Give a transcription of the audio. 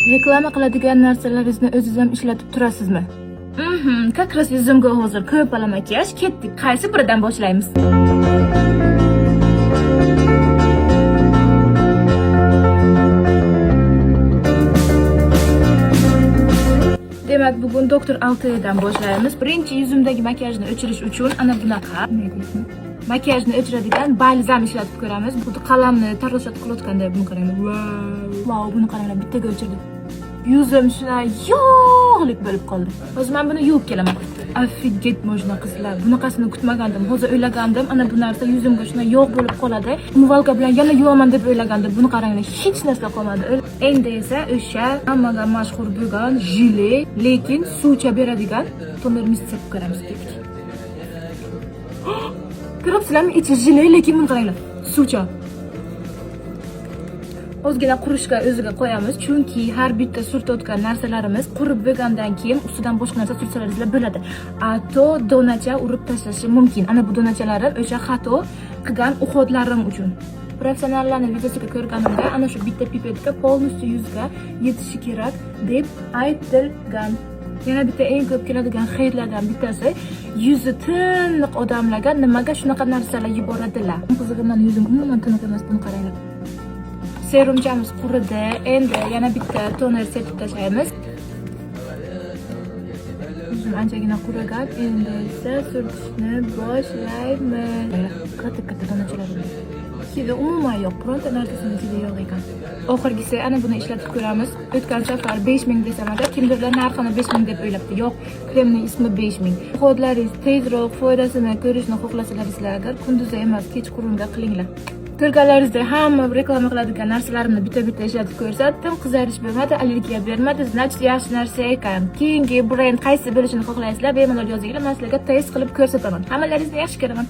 Reklama qiladigan narsalaringizni o'zingiz ham ishlatib turasizmi? Как раз yuzimga hozir ko'pala makiyaj. Ketdik. Qaysi biridan boshlaymiz? Demak, bugun doktor Alteyadan boshlaymiz. Birinchi yuzimdagi makiyajni o'chirish uchun ana bunaqa makiyajni o'chiradigan balzam ishlatib ko'ramiz. Bu qalamni taroshat qilayotganda buni qarang. Wow, buni qaranglar, bittaga o'chirdi. Yuzim shuna yog'lik bo'lib qoldi. Hozir men buni yuvib kelaman. Affiget mojna qizlar. Bunaqasini kutmagandim. Hozir o'ylagandim, ana bu narsa yuzimga shuna yog' bo'lib qoladi. Umvalka bilan yana yuvaman deb o'ylagandim. Buni qaranglar, hech narsa qolmadi. Endi esa o'sha hammaga mashhur bo'lgan jile, lekin suvcha beradigan toner mistep ko'ramiz ketdik. Ko'ryapsizlarmi? Ichi jile, lekin buni qaranglar, suvcha. Ozgina qurishga o'ziga qo'yamiz, chunki har bitta surtayotgan narsalarimiz qurib bo'lgandan keyin ustidan boshqa narsa sursalaringizlar bo'ladi. To donacha urib tashlashi mumkin. Ana bu donachalarim o'sha xato qilgan uxodlarim uchun. Professionallarning videosiga ko'rganimda ana shu bitta pipetka polностью yuzga yetishi kerak deb aytilgan. Yana bitta eng ko'p keladigan xayrlardan bittasi, yuzi tiniq odamlarga nimaga shunaqa narsalar yuboradilar. Qizig'i, men yuzim umuman tiniq emas, buni qaranglar. Serumchamiz quridi. Endi yana bitta toner sepib tashlaymiz. Yuzim anchagina qurigan. Endi esa surtishni boshlaymiz. Katta donachalar. Hidi umuman yo'q. Bironta narsasini hidi yo'q ekan. Oxirgisi ana buni ishlatib ko'ramiz. O'tgan safar 5000 desamada, kimdirlar narxini 5000 deb o'ylabdi. Yo'q, kremning ismi 5000. Xodlaringiz tezroq foydasini ko'rishni xohlasalaringizlar, agar kunduzi emas, kechqurunga qilinglar. Ko'rganlaringizda hamma reklama qiladigan narsalarimni bitta-bitta ishlatib ko'rsatdim. Qizarish bo'lmadi, allergiya bermadi. Значит, yaxshi narsa ekan. Keyingi brend qaysi bo'lishini xohlaysizlar, bemalol yozinglar. Men sizlarga test qilib ko'rsataman. Hammalaringizni yaxshi ko'raman.